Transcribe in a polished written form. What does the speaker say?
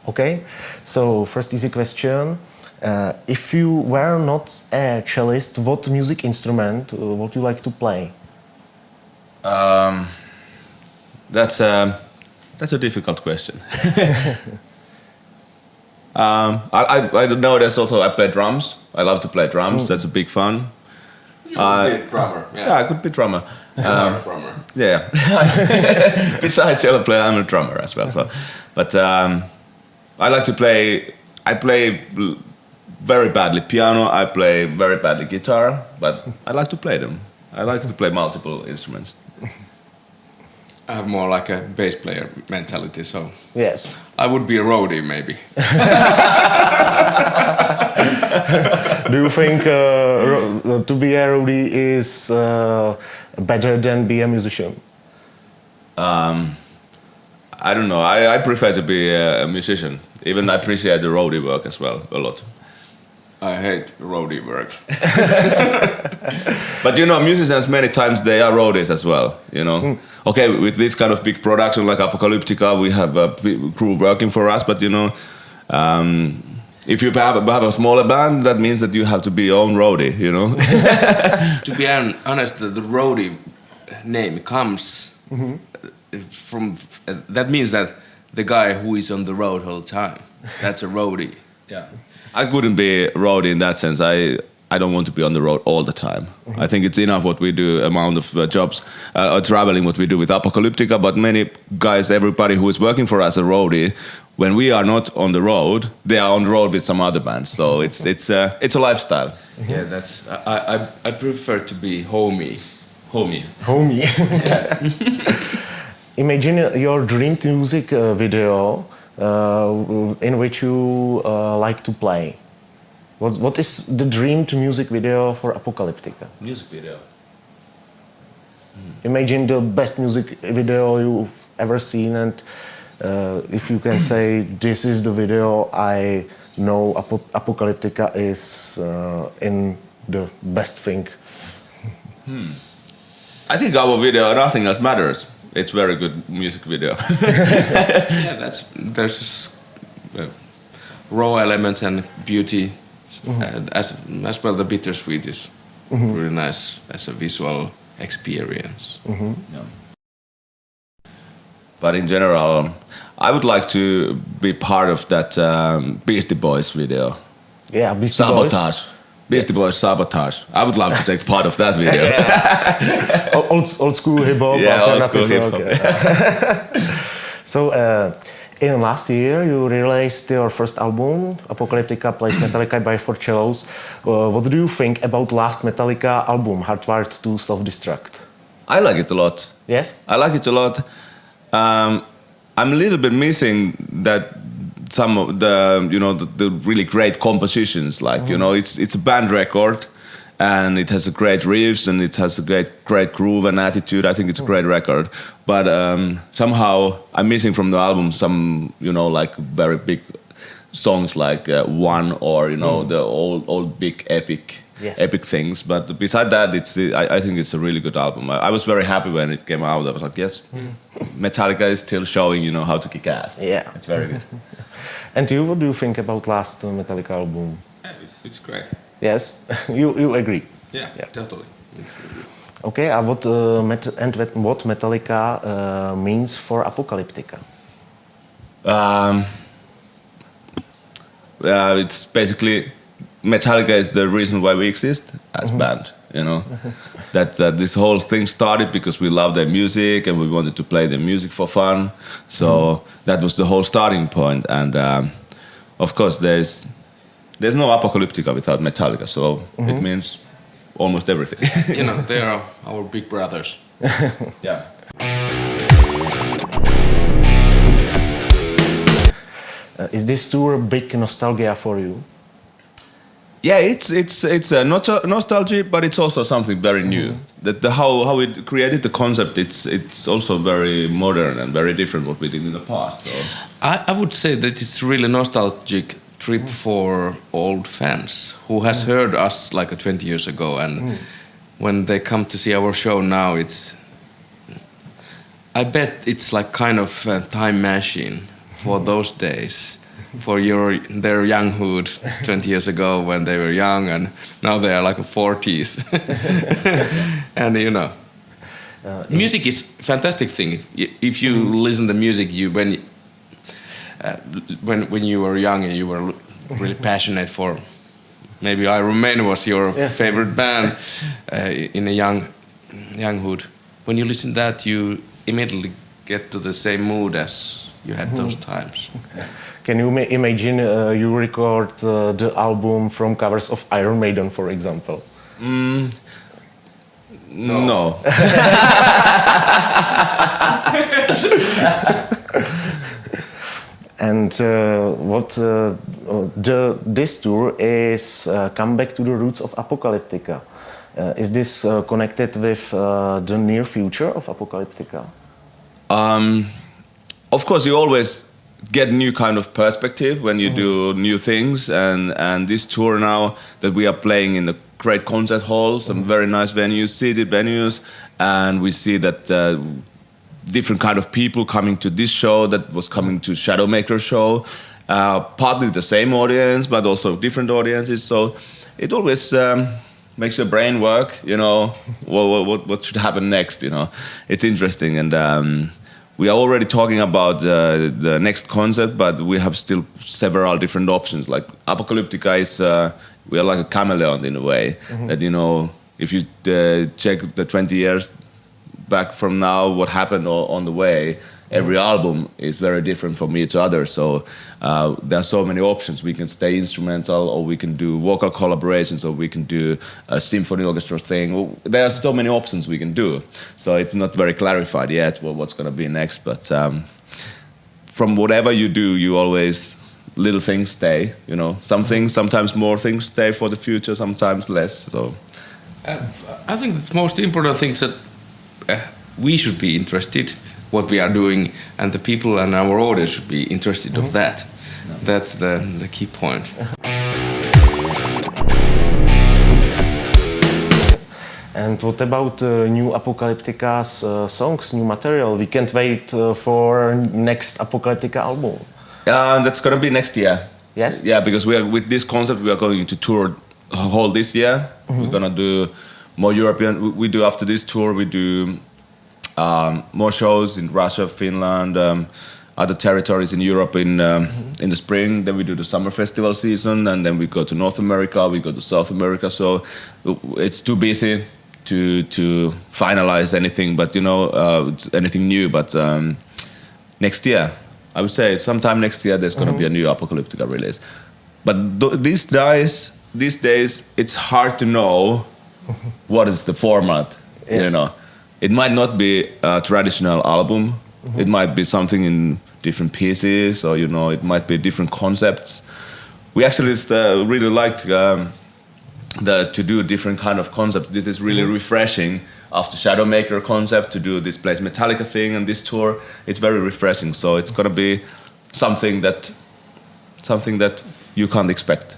Okay, so first easy question. If you were not a cellist, what music instrument would you like to play? That's a difficult question. I don't know. There's also I play drums. I love to play drums. That's a big fun. You could be a drummer. Yeah, I could be drummer. Drummer. Yeah. Besides cello player, I'm a drummer as well. So, but I like to play. I play very badly piano. I play very badly guitar, but I like to play them. I like to play multiple instruments. I have more like a bass player mentality, so Yes. I would be a roadie maybe. Do you think to be a roadie is better than be a musician? I don't know. I prefer to be a musician. Even I appreciate the roadie work as well a lot. I hate roadie work. But you know, musicians many times they are roadies as well. You know, okay, with this kind of big production like Apocalyptica, we have a crew working for us. But you know, if you have a smaller band, that means that you have to be your own roadie. You know. To be honest, the roadie name comes from. That means that the guy who is on the road all the time. That's a roadie. Yeah. I couldn't be roadie in that sense. I don't want to be on the road all the time. I think it's enough what we do, amount of jobs, traveling, what we do with Apocalyptica. But many guys, everybody who is working for us a roadie, when we are not on the road, they are on the road with some other bands. So it's a lifestyle. Yeah, that's. I prefer to be homie. Homie. Yeah. Imagine your dream music video in which you like to play. What is the dream music video for Apocalyptica? Music video. Imagine the best music video you've ever seen, and if you can say this is the video I know Apocalyptica is in the best thing. I think our video, Nothing Else Matters. It's very good music video. Yeah, there's raw elements and beauty, as well. The bittersweet is really nice as a visual experience. Yeah. But in general, I would like to be part of that Beastie Boys video. Yeah, Beastie Sabotage. Boys. Beastie Boys Sabotage. I would love to take part of that video. Old school hip hop, Yeah, old school alternative hip rock. hop. Yeah. So, in last year, you released your first album, Apocalyptica plays Metallica by four cellos. What do you think about last Metallica album, Hardwired to Self-Destruct? I like it a lot. Yes? I like it a lot. I'm a little bit missing that some of the really great compositions. Like it's a band record, and it has a great riffs and it has a great groove and attitude. I think it's a great record. But somehow I'm missing from the album some like very big songs like One or the old big epic things. But beside that, I think it's a really good album. I was very happy when it came out. I was like, yes, Metallica is still showing how to kick ass. Yeah. It's very good. And you, what do you think about last Metallica album? It's great. Yes, you agree. Yeah, totally. Okay, what Metallica means for Apocalyptica? It's basically Metallica is the reason why we exist as band. That this whole thing started because we loved their music and we wanted to play their music for fun. So that was the whole starting point. And of course, there's no Apocalyptica without Metallica. So it means almost everything. They are our big brothers. Yeah. Is this tour a big nostalgia for you? Yeah, it's not nostalgia, but it's also something very new. That how we created the concept, it's also very modern and very different what we did in the past. So. I would say that it's really nostalgic trip for old fans who has heard us like 20 years ago, and when they come to see our show now, I bet it's like kind of a time machine for those days. for their younghood 20 years ago when they were young, and now they are like 40s. And you know, music is a fantastic thing. If you listen to music, when you were young and you were really passionate for, maybe Iron Maiden was your favorite band in a younghood. When you listen to that, you immediately get to the same mood as you had those times. Can you imagine you record the album from covers of Iron Maiden, for example? No. And this tour is come back to the roots of Apocalyptica. Is this connected with the near future of Apocalyptica? Of course, you always get new kind of perspective when you do new things, and this tour now that we are playing in the great concert halls, some very nice venues, seated venues, and we see that different kind of people coming to this show that was coming to Shadowmaker show, partly the same audience, but also different audiences. So it always makes your brain work. You know, what should happen next? You know, it's interesting, and we are already talking about the next concert, but we have still several different options. Like Apocalyptica is, we are like a chameleon in a way. That, you know, if you check the 20 years back from now, what happened on the way, every album is very different from each other. So there are so many options. We can stay instrumental, or we can do vocal collaborations, or we can do a symphony orchestra thing. There are so many options we can do. So it's not very clarified yet what's going to be next. But from whatever you do, you always, little things stay. You know, some things, sometimes more things stay for the future, sometimes less. So I think the most important thing is that we should be interested what we are doing, and the people and our audience should be interested of that. That's the key point. And what about new Apocalyptica's songs, new material? We can't wait for next Apocalyptica album. That's going to be next year. Yes? Yeah, because we are, with this concept, we are going to tour whole this year. We're going to do more European. We do, after this tour, we do more shows in Russia, Finland, other territories in Europe in the spring. Then we do the summer festival season, and then we go to North America, we go to South America. So it's too busy to finalize anything, but you know, anything new. But next year, I would say sometime next year, there's going to be a new Apocalyptica release. But these days, it's hard to know what is the format. Yes. You know, it might not be a traditional album. It might be something in different pieces, or you know, it might be different concepts. We actually really like to do different kind of concepts. This is really refreshing. After Shadowmaker concept, to do this Plays Metallica thing and this tour, it's very refreshing. So it's gonna be something that you can't expect.